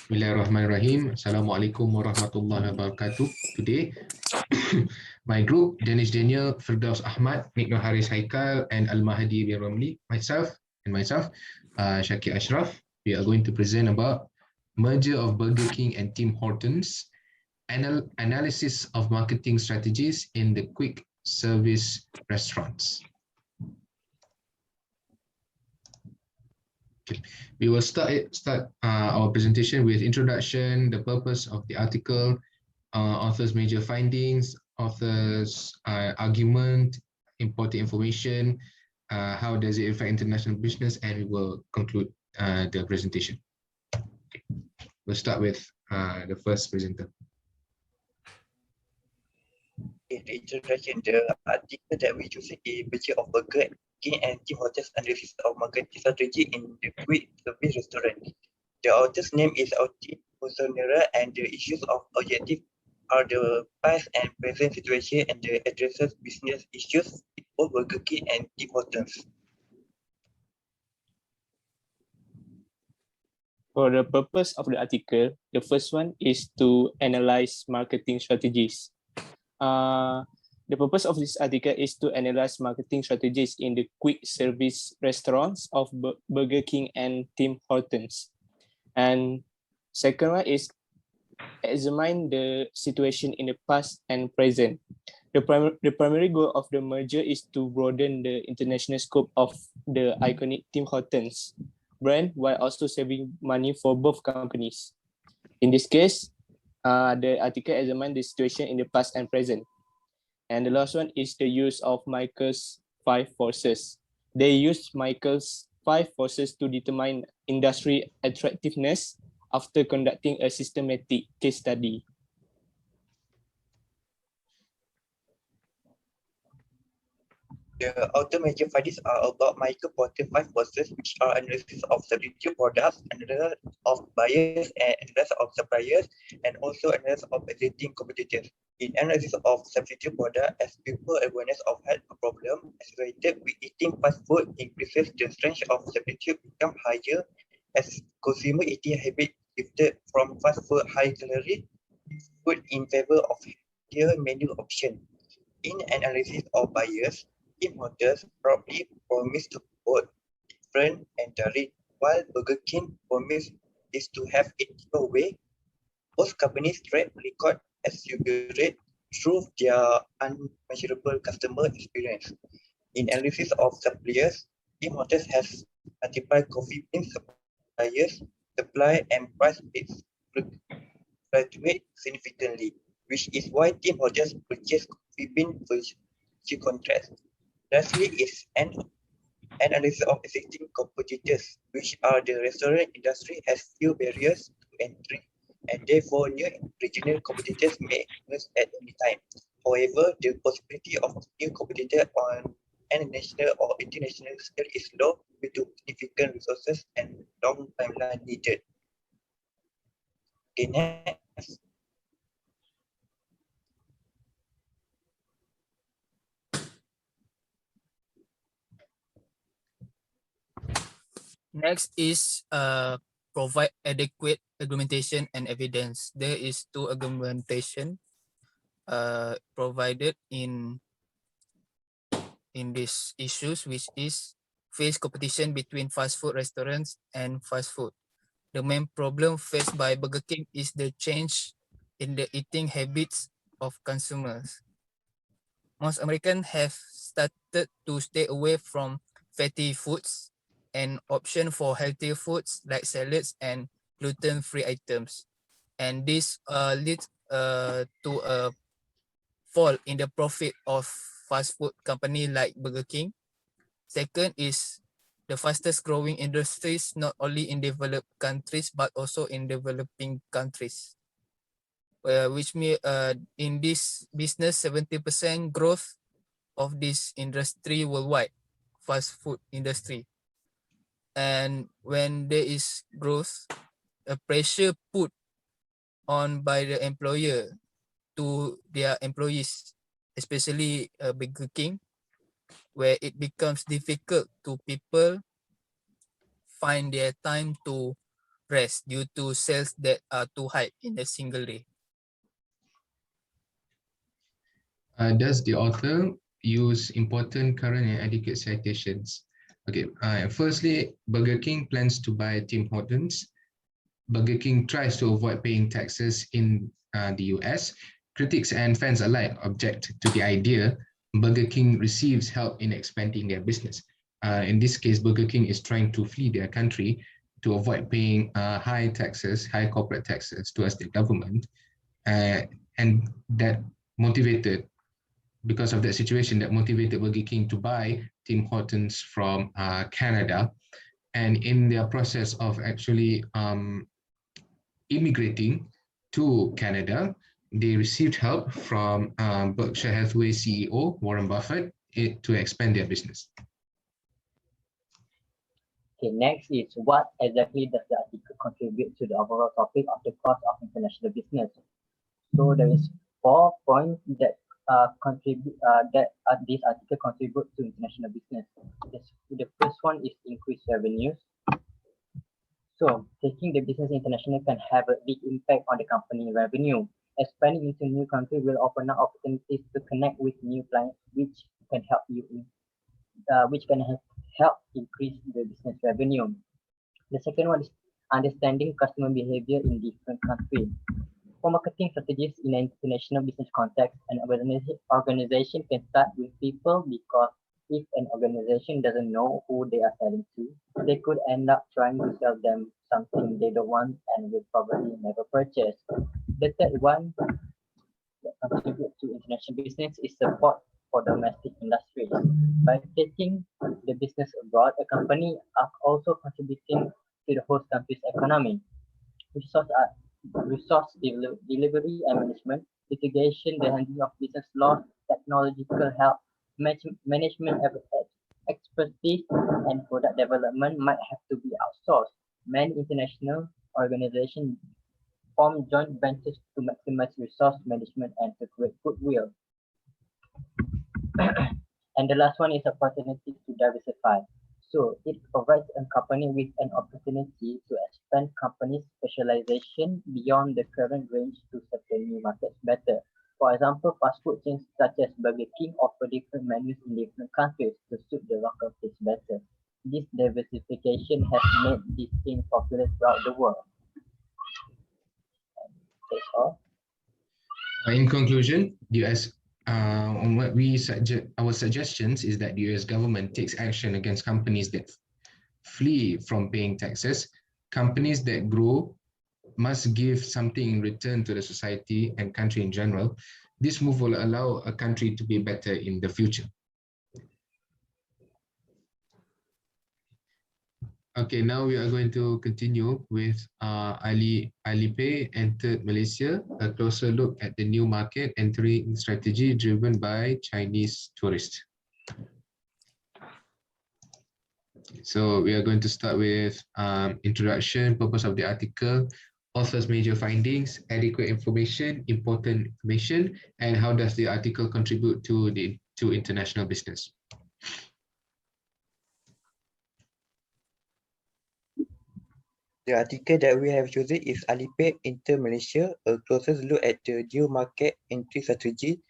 Bismillahirrahmanirrahim. Assalamualaikum warahmatullahi wabarakatuh. Today, my group, Danish Daniel, Firdaus Ahmad, Nikno Haris Haikal, and Al-Mahdi bin Ramli, myself, Shakir Ashraf, we are going to present about merger of Burger King and Tim Hortons, analysis of marketing strategies in the quick service restaurants. Okay. We will start our presentation with introduction, the purpose of the article, author's major findings, author's argument, important information, how does it affect international business, and we will conclude the presentation. Okay. We'll start with the first presenter. In the introduction, the article that we use is Budget of Burger King and Tim Hortons analysis of marketing strategy in the quick service restaurant. The author's name is Auti Hosonera, and the issues of objective are the past and present situation and the addresses business issues in both Burger King and Tim Hortons. For the purpose of the article, the first one is to analyze marketing strategies. The purpose of this article is to analyze marketing strategies in the quick service restaurants of Burger King and Tim Hortons. And second one is examine the situation in the past and present. The primary goal of the merger is to broaden the international scope of the iconic Tim Hortons brand while also saving money for both companies. In this case, the article examines the situation in the past and present. And the last one is the use of Michael's 5 forces. They used Michael's 5 forces to determine industry attractiveness after conducting a systematic case study. The outer major findings are about Michael Porter 5 forces, which are analysis of substitute products, analysis of buyers, and analysis of suppliers, and also analysis of existing competitors. In analysis of substitute product, as people awareness of health problem associated with eating fast food increases, the strength of substitute become higher as consumer eating habit shifted from fast food high calorie food in favor of healthier menu option. In analysis of buyers, Tim Hortons probably promised to both different and direct, while Burger King promised is to have it your way. Both companies track record exuberate through their unmeasurable customer experience. In analysis of suppliers, Tim Hortons has multiplied coffee bean suppliers, supply and price rates fluctuate significantly, which is why Tim Hortons purchased coffee bean for contrast. Lastly is an analysis of existing competitors, which are the restaurant industry has few barriers to entry, and therefore new regional competitors may emerge at any time. However, the possibility of new competitor on a national or international scale is low due to significant resources and long timeline needed. Okay, next. Next is provide adequate argumentation and evidence. There is 2 argumentation provided in these issues, which is face competition between fast food restaurants and fast food. The main problem faced by Burger King is the change in the eating habits of consumers. Most Americans have started to stay away from fatty foods and option for healthier foods like salads and gluten-free items. And this leads to a fall in the profit of fast food company like Burger King. Second is the fastest growing industries, not only in developed countries, but also in developing countries. Which means in this business, 70% growth of this industry worldwide, fast food industry. And when there is growth, a pressure put on by the employer to their employees, especially Burger King, where it becomes difficult to people find their time to rest due to sales that are too high in a single day. Does the author use important current and adequate citations? Okay, firstly, Burger King plans to buy Tim Hortons. Burger King tries to avoid paying taxes in the US. Critics and fans alike object to the idea Burger King receives help in expanding their business. In this case, Burger King is trying to flee their country to avoid paying high taxes, high corporate taxes to a state government. And that motivated, because of that situation, that motivated Burger King to buy Tim Hortons from Canada. And in their process of actually immigrating to Canada, they received help from Berkshire Hathaway CEO Warren Buffett to expand their business. Okay, next is what exactly does the article contribute to the overall topic of the cost of international business? So there is 4 points that this article contribute to international business. The first one is increased revenues. So taking the business international can have a big impact on the company revenue. Expanding into new country will open up opportunities to connect with new clients, which can help help increase the business revenue. The second one is understanding customer behavior in different countries. For marketing strategies in an international business context, an organization can start with people, because if an organization doesn't know who they are selling to, they could end up trying to sell them something they don't want and will probably never purchase. The third one that contributes to international business is support for domestic industries. By taking the business abroad, a company are also contributing to the host country's economy. Resource delivery and management, litigation, the handling of business laws, technological help, management expertise, and product development might have to be outsourced. Many international organizations form joint ventures to maximize resource management and to create goodwill. And the last one is opportunity to diversify. So it provides a company with an opportunity to expand company's specialization beyond the current range to certain new markets better. For example, fast food chains such as Burger King offer different menus in different countries to suit the local taste better. This diversification has made this chain popular throughout the world. That's all. In conclusion, the US, on what we suggest, our suggestions is that the US government takes action against companies that flee from paying taxes. Companies that grow must give something in return to the society and country in general. This move will allow a country to be better in the future. Okay, now we are going to continue with Alipay entered Malaysia, a closer look at the new market entering strategy driven by Chinese tourists. So we are going to start with introduction, purpose of the article, author's major findings, adequate information, important information, and how does the article contribute to international business. The article that we have chosen is Alipay Enter Malaysia, a closer look at the new market entry strategy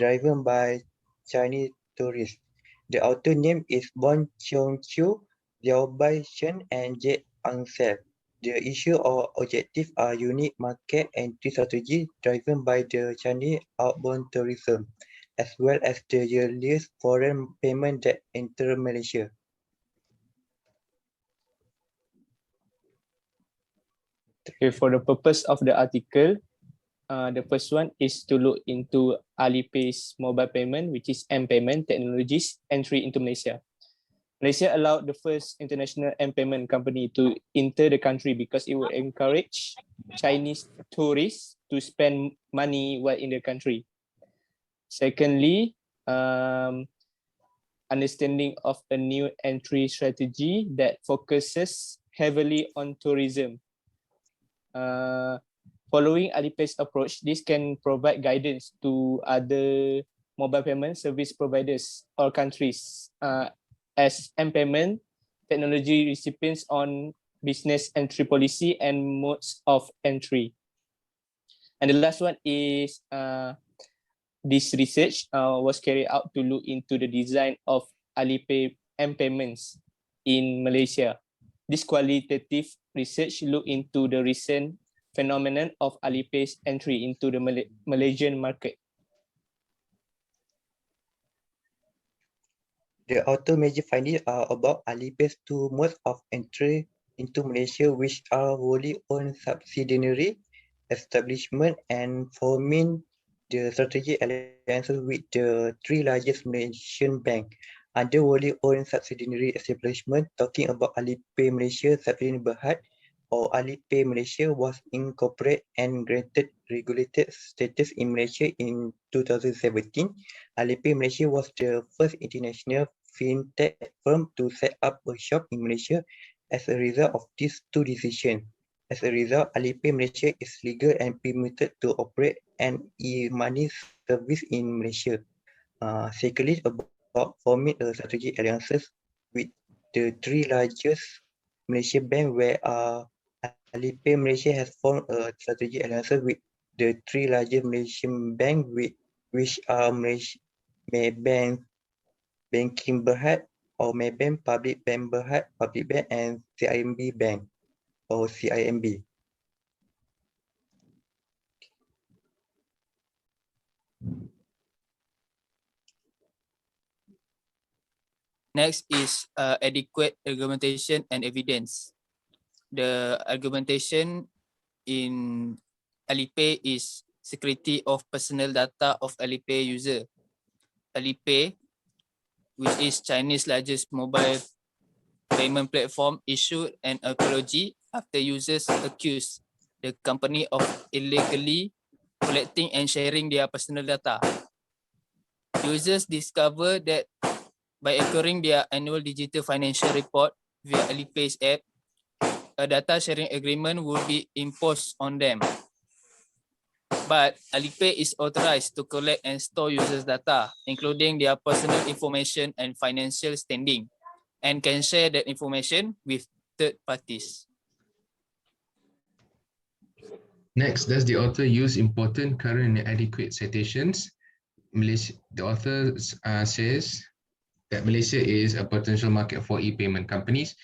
driven by Chinese tourists. The author name is Bon Cheong Chiu, Xiaobai Shen, and J. Angsel. The issue or objective are unique market entry strategy driven by the Chinese outbound tourism, as well as the earliest foreign payment that enter Malaysia. Okay, for the purpose of the article, the first one is to look into Alipay's mobile payment, which is M-payment technologies entry into Malaysia. Malaysia allowed the first international M-payment company to enter the country because it would encourage Chinese tourists to spend money while in the country. Secondly, understanding of a new entry strategy that focuses heavily on tourism. Following Alipay's approach, this can provide guidance to other mobile payment service providers or countries as M-payment technology recipients on business entry policy and modes of entry. And the last one is this research was carried out to look into the design of Alipay M-payments in Malaysia. This qualitative research looked into the recent phenomenon of Alipay's entry into the Malaysian market. The author major findings are about Alipay's two modes of entry into Malaysia, which are wholly owned subsidiary establishment and forming the strategic alliances with the three largest Malaysian banks. Under wholly owned subsidiary establishment, talking about Alipay Malaysia Subsidiary Berhad or Alipay Malaysia was incorporated and granted regulated status in Malaysia in 2017. Alipay Malaysia was the first international fintech firm to set up a shop in Malaysia as a result of these two decisions. As a result, Alipay Malaysia is legal and permitted to operate an e-money service in Malaysia. Secondly, about forming a strategic alliances with the three largest Malaysian banks, where Alipay Malaysia has formed a strategic alliance with the three largest Malaysian banks, which are Maybank Banking Berhad or Maybank Public Bank Berhad Public Bank and CIMB Bank or CIMB. Next is adequate argumentation and evidence. The argumentation in Alipay is security of personal data of Alipay user. Alipay, which is China's largest mobile payment platform, issued an apology after users accused the company of illegally collecting and sharing their personal data. Users discover that by acquiring their annual digital financial report via Alipay's app, a data sharing agreement will be imposed on them. But Alipay is authorized to collect and store users' data, including their personal information and financial standing, and can share that information with third parties. Next, does the author use important, current, and adequate citations? The author says that Malaysia is a potential market for e-payment companies.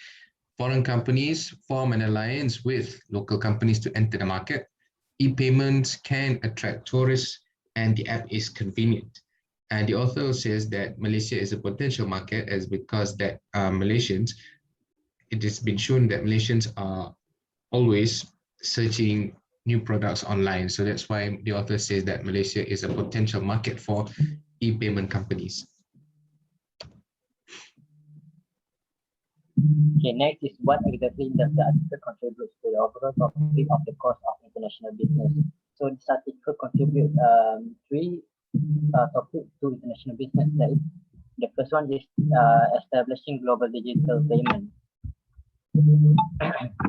Foreign companies form an alliance with local companies to enter the market. E-payments can attract tourists and the app is convenient. And the author says that Malaysia is a potential market as because that it has been shown that Malaysians are always searching new products online. So that's why the author says that Malaysia is a potential market for e-payment companies. Okay, next is what exactly does the article contribute to the overall topic of the cost of international business. So this article contributes three topics to international business. The first one is establishing global digital payment.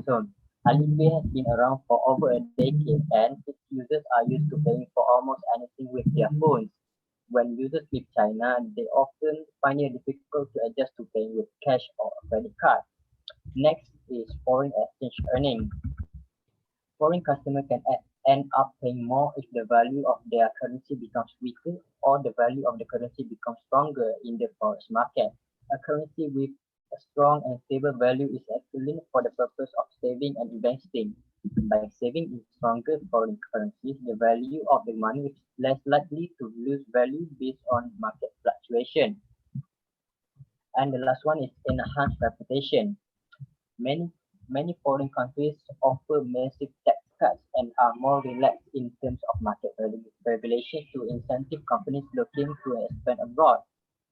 So Alipay has been around for over a decade and its users are used to paying for almost anything with their phones. When users leave China, they often find it difficult to adjust to paying with cash or a credit card. Next is foreign exchange earning. Foreign customers can end up paying more if the value of their currency becomes weaker or the value of the currency becomes stronger in the forex market. A currency with a strong and stable value is excellent for the purpose of saving and investing. By saving in stronger foreign currencies, the value of the money is less likely to lose value based on market fluctuation. And the last one is enhanced reputation. Many foreign countries offer massive tax cuts and are more relaxed in terms of market regulation to incentive companies looking to expand abroad.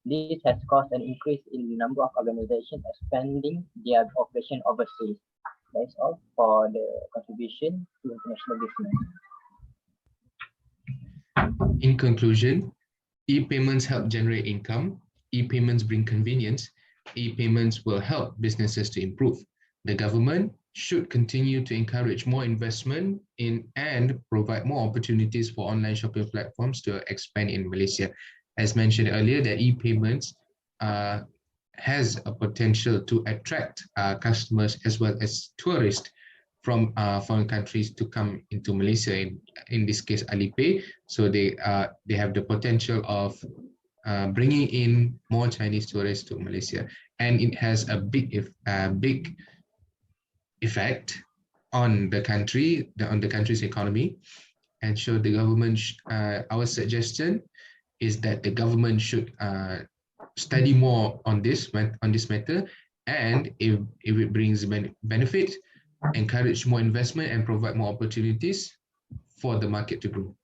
This has caused an increase in the number of organizations expanding their operation overseas. That's all for the contribution to international business. In conclusion, e-payments help generate income, e-payments bring convenience, e-payments will help businesses to improve. The government should continue to encourage more investment in and provide more opportunities for online shopping platforms to expand in Malaysia. As mentioned earlier, that e-payments has a potential to attract customers as well as tourists from foreign countries to come into Malaysia. In this case, Alipay. So they have the potential of bringing in more Chinese tourists to Malaysia, and it has a big effect on the country's economy. And so the government, our suggestion is that the government should study more on this matter, and if it brings benefit, encourage more investment and provide more opportunities for the market to grow.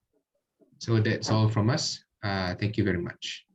So that's all from us. Thank you very much.